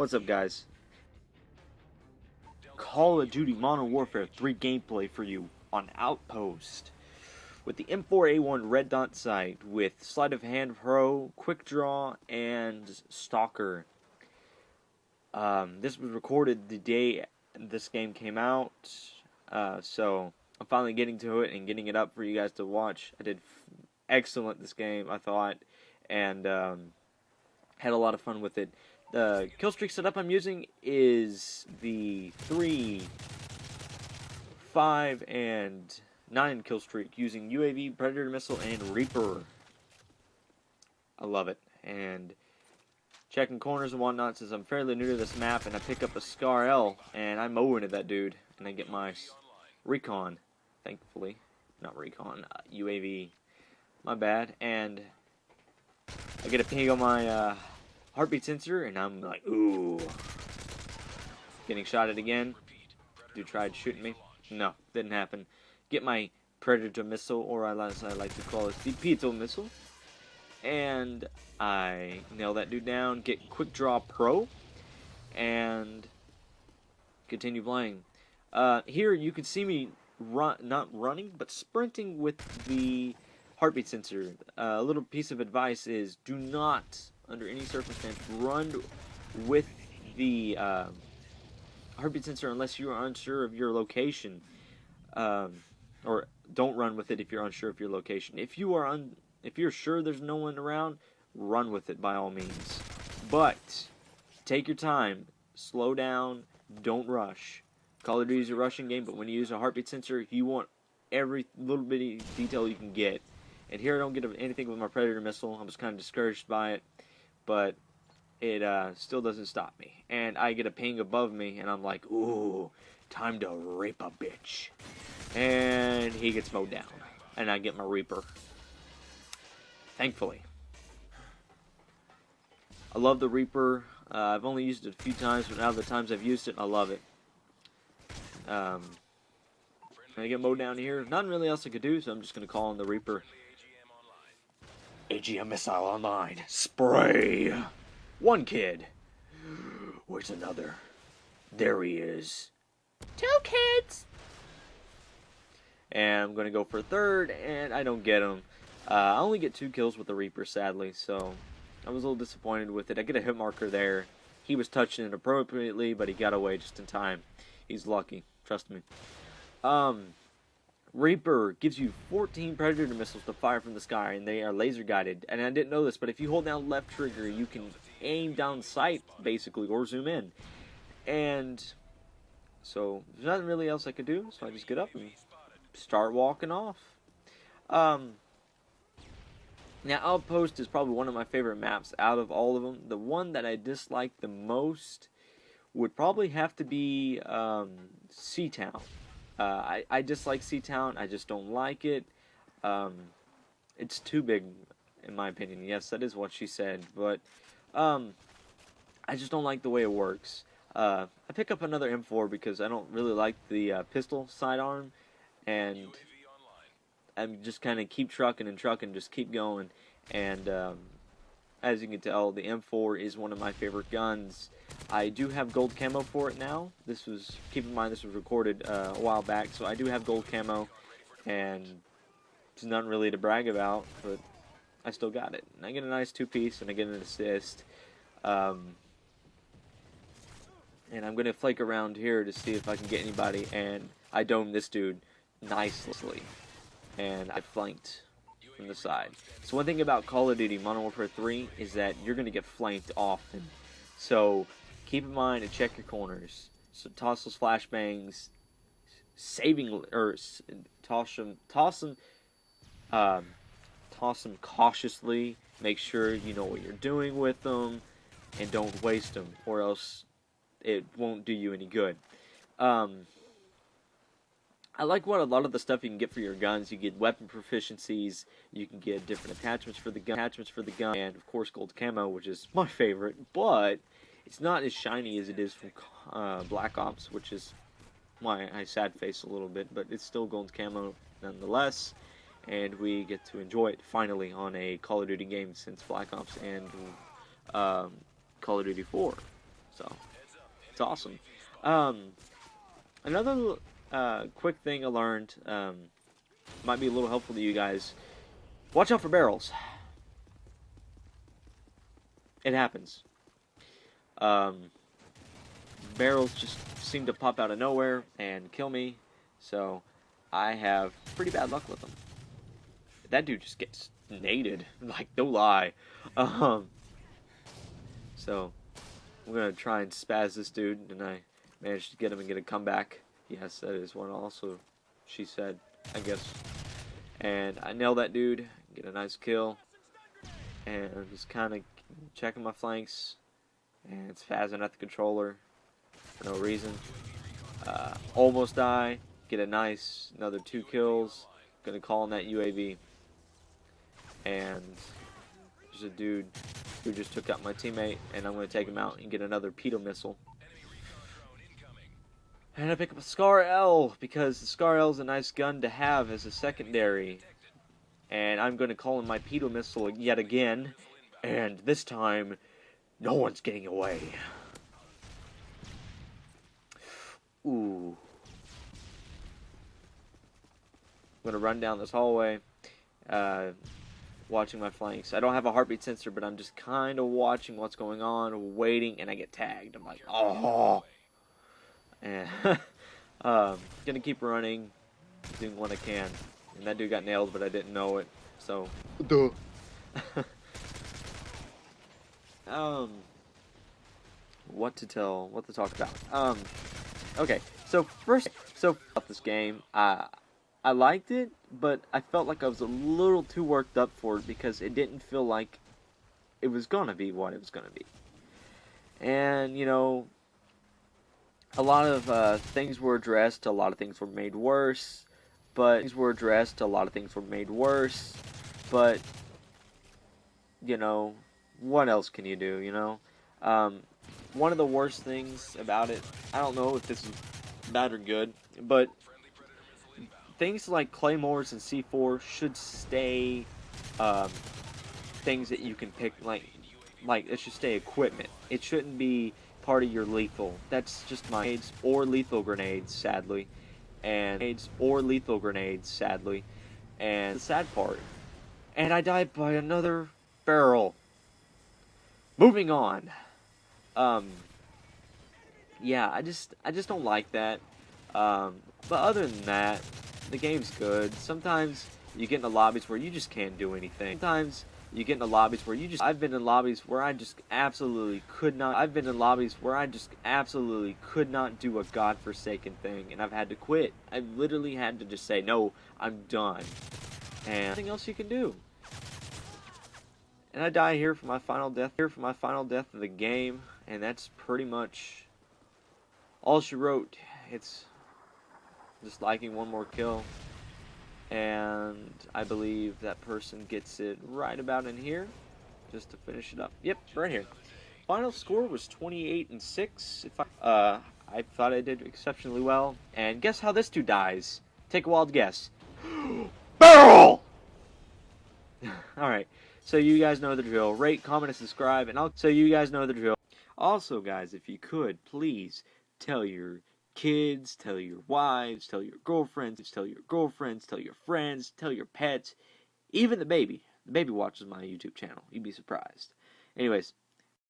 What's up, guys? Call of Duty Modern Warfare 3 gameplay for you on Outpost with the M4A1 red dot sight with sleight of hand pro, quick draw, and stalker. This was recorded the day this game came out, so I'm finally getting to it and getting it up for you guys to watch. I did excellent this game, I thought, and had a lot of fun with it. The kill streak setup I'm using is the 3, 5, and 9 kill streak using UAV, Predator Missile, and Reaper. I love it. And checking corners and whatnot, since I'm fairly new to this map, and I pick up a Scar L, and I mow into that dude, and I get my recon, thankfully. Not recon, UAV. My bad. And I get a ping on my heartbeat sensor, and I'm like, ooh. Getting shot at again. Dude tried shooting me. No, didn't happen. Get my Predator Missile, or as I like to call it, the Pito Missile. And I nail that dude down, get Quick Draw Pro, and continue playing. Here you can see me not running, but sprinting with the heartbeat sensor. A little piece of advice is do not, under any circumstance, run with the heartbeat sensor unless you are unsure of your location. Or don't run with it if you're unsure of your location. If you're sure there's no one around, run with it by all means. But take your time, slow down, don't rush. Call of Duty is a rushing game, but when you use a heartbeat sensor, you want every little bitty detail you can get. And here I don't get anything with my Predator Missile. I was kind of discouraged by it, but it still doesn't stop me. And I get a ping above me, and I'm like, ooh, time to rape a bitch. And he gets mowed down, and I get my Reaper. Thankfully. I love the Reaper. I've only used it a few times, but now the times I've used it, I love it. I get mowed down here. Nothing really else I could do, so I'm just going to call on the Reaper. AGM missile online. Spray. One kid. Where's another? There he is. 2 kids. And I'm going to go for a third, and I don't get him. I only get 2 kills with the Reaper, sadly, so I was a little disappointed with it. I get a hit marker there. He was touching it appropriately, but he got away just in time. He's lucky. Trust me. Reaper gives you 14 Predator missiles to fire from the sky, and they are laser guided. And I didn't know this, but if you hold down left trigger, you can aim down sight, basically, or zoom in. And so there's nothing really else I could do, so I just get up and start walking off. Now, Outpost is probably one of my favorite maps out of all of them. The one that I dislike the most would probably have to be Seatown. I dislike Seatown. I just don't like it. It's too big, in my opinion. Yes, that is what she said. But I just don't like the way it works. I pick up another M4 because I don't really like the pistol sidearm. And I'm just kind of keep trucking and trucking, just keep going. And as you can tell, the M4 is one of my favorite guns. I do have gold camo for it now. Keep in mind this was recorded a while back, so I do have gold camo, and it's nothing really to brag about, but I still got it. And I get a nice 2-piece, and I get an assist. And I'm going to flake around here to see if I can get anybody, and I dome this dude nicely. And I flanked from the side. So one thing about Call of Duty Modern Warfare 3 is that you're going to get flanked often. So keep in mind to check your corners. So toss those flashbangs, toss them cautiously. Make sure you know what you're doing with them, and don't waste them, or else it won't do you any good. I like what a lot of the stuff you can get for your guns. You get weapon proficiencies, you can get different attachments for the gun, and of course gold camo, which is my favorite, but it's not as shiny as it is from Black Ops, which is why I sad face a little bit, but it's still gold camo nonetheless, and we get to enjoy it finally on a Call of Duty game since Black Ops and Call of Duty 4. So it's awesome. Another quick thing I learned, might be a little helpful to you guys. Watch out for barrels. It happens. Um, Barrels just seem to pop out of nowhere and kill me, so I have pretty bad luck with them. That dude just gets naded, like, no lie. So I'm gonna try and spaz this dude, and I managed to get him and get a comeback. Yes, that is one also, she said, I guess. And I nailed that dude, get a nice kill, and I'm just kind of checking my flanks, and spazzing at the controller for no reason. Almost die, get a nice, another 2 kills, gonna call in that UAV. And there's a dude who just took out my teammate, and I'm gonna take him out and get another pedo missile. And I pick up a Scar L, because the Scar L is a nice gun to have as a secondary. And I'm gonna call in my pedo missile yet again, and this time, no one's getting away. Ooh. I'm gonna run down this hallway, watching my flanks. I don't have a heartbeat sensor, but I'm just kind of watching what's going on, waiting, and I get tagged. I'm like, oh. And gonna keep running, doing what I can. And that dude got nailed, but I didn't know it. So, duh. What to talk about. Okay, so about this game, I liked it, but I felt like I was a little too worked up for it because it didn't feel like it was gonna be what it was gonna be. And, you know, a lot of things were addressed, a lot of things were made worse, but you know, what else can you do, you know? One of the worst things about it, I don't know if this is bad or good, but things like claymores and C4 should stay things that you can pick, like it should stay equipment. It shouldn't be part of your lethal. That's just my grenades or lethal grenades, sadly. And and the sad part. And I died by another barrel. Moving on. Yeah, I just don't like that. But other than that, the game's good. Sometimes you get into lobbies where you just can't do anything. I've been in lobbies where I just absolutely could not do a godforsaken thing, and I've had to quit. I literally had to just say, no, I'm done. And nothing else you can do. And I die here for my final death of the game, and that's pretty much all she wrote. It's just liking one more kill, and I believe that person gets it right about in here, just to finish it up. Yep, right here. Final score was 28-6. I thought I did exceptionally well, and guess how this dude dies? Take a wild guess. Barrel! Alright, so you guys know the drill. Rate, comment, and subscribe, and Also, guys, if you could, please tell your kids, tell your wives, tell your girlfriends, tell your friends, tell your pets, even the baby. The baby watches my YouTube channel. You'd be surprised. Anyways,